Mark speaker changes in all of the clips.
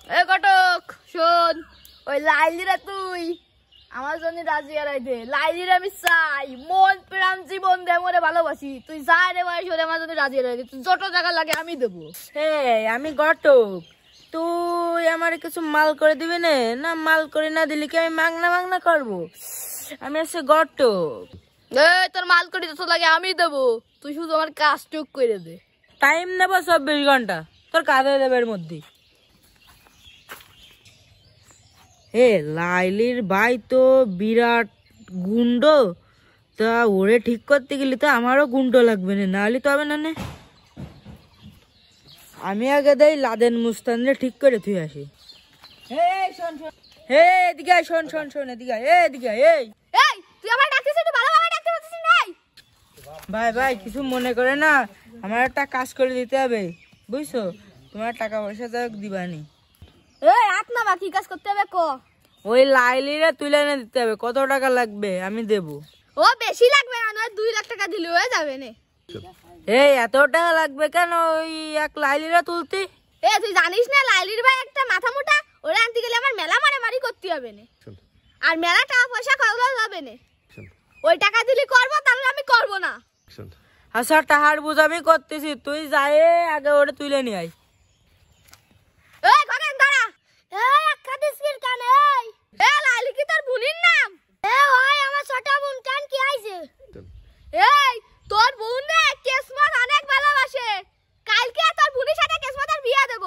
Speaker 1: এ কটক শোন, ওই লাইলিরা তুই আমার জন্য রাজি আড়াই দে। লাইলির আমি চাই, মন প্রাণ জীবন দে, মনে ভালোবাসি। তুই যা রে বয়স হলে আমার জন্য রাজি আড়াই দে, তুই যত টাকা লাগে আমি দেবো।
Speaker 2: আমি ঘটক, তুই আমার কিছু মাল করে দিবি না? না মাল করে না দিলি কি আমি মাংনা মাংনা করবো? আমি হচ্ছে ঘটক।
Speaker 1: তোর মাল করে যত লাগে আমি দেবো, তুই শুধু আমার কাজ টুক করে দে।
Speaker 2: টাইম নেবো 24 ঘন্টা, তোর কাজ হয়ে যাবে এর মধ্যে। লাইলির ভাই তো বিরাট গুন্ড, তা ওরে ঠিক করতে গেলে তো আমারও গুন্ড লাগবে না, নাহলে তো হবে না। আমি আগে দেই লাদেন মুস্তানরে ঠিক করে থুই আসি। এদিকে শোন এদিকে এদিকে।
Speaker 1: তুই আমার ডাকছিস, একটু ভালোভাবে ডাকতে পারছিস না?
Speaker 2: ভাই কিছু মনে করে না, আমার একটা কাজ করে দিতে হবে, বুঝছো? তোমার টাকা পয়সা তো দিবানি।
Speaker 1: হাত না বাকি কাজ করতে হবে ক।
Speaker 2: ওই লাইলিরা তুলে এনে দিতে হবে। কত টাকা লাগবে আমি দেবো।
Speaker 1: ও বেশি লাগবে না, 2 লাখ টাকা দিলে হয়ে যাবে না।
Speaker 2: এত টাকা লাগবে কেন ওই এক লাইলিরা তুলতে?
Speaker 1: তুই জানিস না লাইলির ভাই একটা মাথা মোটা, ওরা আনতে গেলে আমার মেলা মারামারি করতে হবে না, আর মেলা টাকা পয়সা খাওয়া যাবে না। ওই টাকা দিলে করবো, তাহলে আমি করবো না।
Speaker 2: আচ্ছা টাহার বুঝ আমি করতেছি, তুই যাই আগে ওটা তুলে নিয়ে আয়।
Speaker 1: ঘরেন দাঁড়া। লাইলি কি তোর বোনের নাম? আমার ছোট বোন কেন কি আইছে? তোর বোন রে কেসমত অনেক ভালোবাসে, কালকে তোর বোনের সাথে কেসমতের বিয়ে দেব।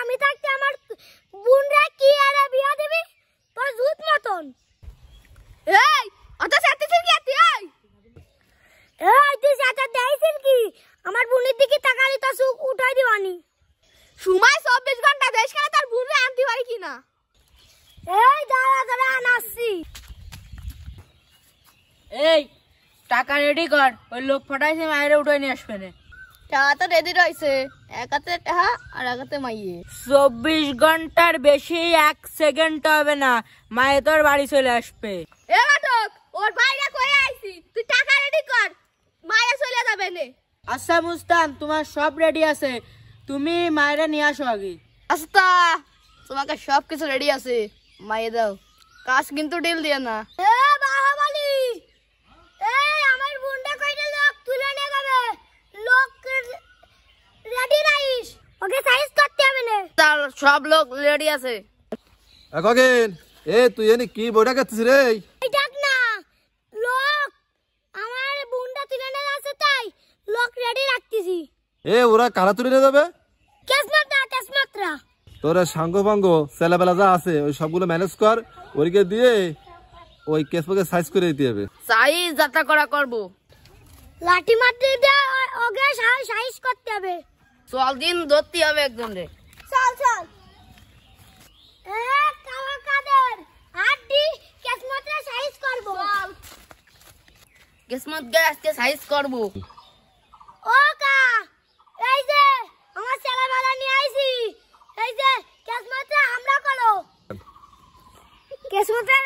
Speaker 1: আমি থাকতে আমার বোন রে কি আরে বিয়ে দিবি? তোর জুত মতন। অত সাথে কি তুই? তুই সাথে দেইছিস কি? আমার বোনের দিকে তাকালি তো সুখ উঠাই দিবানি। সময় 24 ঘন্টা, দেশ কেন তোর বোন রে আনতে পারি কিনা? দাঁড়া আনাচ্ছি।
Speaker 2: টাকা রেডি কর, ওই লোক ফাটাইছে মায়েরা উঠে নিয়ে আসবে না।
Speaker 1: টাকা তো রেডি রয়েছে, এক হাতে টাকা আর এক হাতে মাইয়ে।
Speaker 2: 24 ঘন্টার বেশি 1 সেকেন্ড হবে না, মায়ে তোর বাড়ি চলে আসবে।
Speaker 1: ঘটক, ওর বাইরে কয়ে আইছি, তুই টাকা রেডি কর, মায়া চলে যাবে নে।
Speaker 2: আচ্ছা মুস্তান, তোমার সব রেডি আছে, তুমি মায়েরা নিয়ে আসো আগে।
Speaker 1: আস্তা, তোমাকে সবকিছু রেডি আছে, মাইয়ে দাও। কাজ কিন্তু ডিল দিয়ে না। বাহাবালি, আমার বোনটা কইটা লোক তুলে নিয়ে যাবে, লোক রেডি রাইস, ওকে সাইজ করতে হবে না। তার সব লোক রেডি আছে।
Speaker 3: খগেন, তুই এনে কি বইটা করছিস রে?
Speaker 1: ডাক না, লোক আমার বোনটা তুলে নিয়ে যাচ্ছে, তাই লোক রেডি রাখতেছি।
Speaker 3: ওরা কারা তুলে নিয়ে যাবে?
Speaker 1: কেসমতরা।
Speaker 3: তোর সাঙ্গ ভাঙ্গ ছেলেবেলা যা আছে ওই সবগুলো ম্যানেজ কর, ওইকে দিয়ে ওই কেসমকে সাইজ করে দিতে হবে।
Speaker 1: সাইজ যাত্রা করা করবো, লাঠি মারতে দিয়ে ওকে সাইজ করতে হবে। চল দিন ধরতে হবে একজন রে। চল কাদের আড্ডি কেসমতরা সাইজ করব। কেসমত গে আজকে সাইজ করব। ও কা, এই যে আমার ছেলেবেলা নিয়ে আইছি, এই যে কেসমতরা হামলা করো, কেসমতরা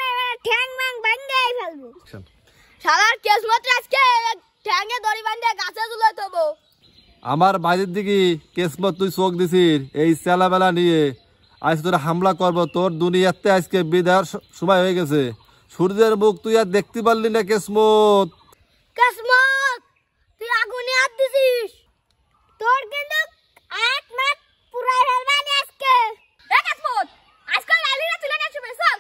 Speaker 1: ঠ্যাং ম্যাং ভাঙে ফেলবো। শালার কেসমতরা আজকে ঠ্যাঙে দড়ি বাঁধে গাছে ঝুলাই দেবো।
Speaker 3: আমার বাড়ির দিকে কেসমত তুই চোখ দিছিস, এই ছেলেবেলা নিয়ে আজ তোর হামলা করবো। তোর দুনিয়াতে আজকে বিদায়ের সময় হয়ে গেছে। সূর্যের মুখ তুই আর দেখতে পারলি না কেসমত।
Speaker 1: তুই আগুনে হাত দিছিস, তোর কিন্তু এক মাস পুরাই ফেলবানি আজকে। কেসমত, আজকে লাইলিরা তুলে নিয়ে আসবে, চল।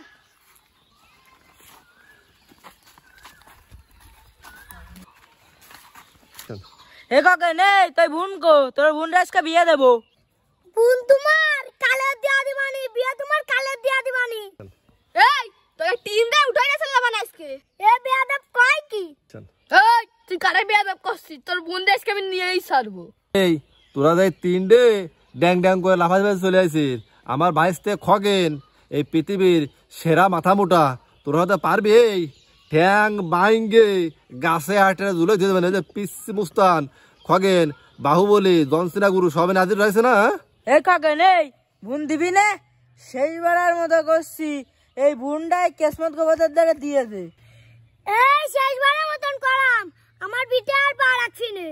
Speaker 2: খগেন, তুই বোন কো? তোর বোন আজকে বিয়ে দেবো।
Speaker 1: বোন তোমার কালে দিয়া দিবানি, বিয়ে তোমার কালে দিয়া দিবানি। তোকে টিম দে উঠাই না চলে যাবানি আজকে। বেয়াদব কয় কি? তুই কারে বেয়াদব করছিস? তোর বোন আজকে আমি নিয়েই ছাড়বো।
Speaker 3: তোরা যাই 3 ডে ড্যাং ড্যাং করে লাফাতে চলে আসিস। আমার ভাইস্তে খগেন এই পৃথিবীর সেরা মাথা মোটা, তোরা হতে পারবি? ঠ্যাং বাইঙ্গে গাছে আটে ঝুলে দিয়ে দেবেন। পিসি মুস্তান, খগেন, বাহুবলী, জনসিনা গুরু সবে নাজির রয়েছে না।
Speaker 2: খগেন, বোন দিবি না? সেই বেলার মতো করছি, এই বোনটাই কেসমত গোবরের দ্বারা দিয়েছে।
Speaker 1: শেষবারের মতন করাম, আমার বিটে আর পা রাখছি না।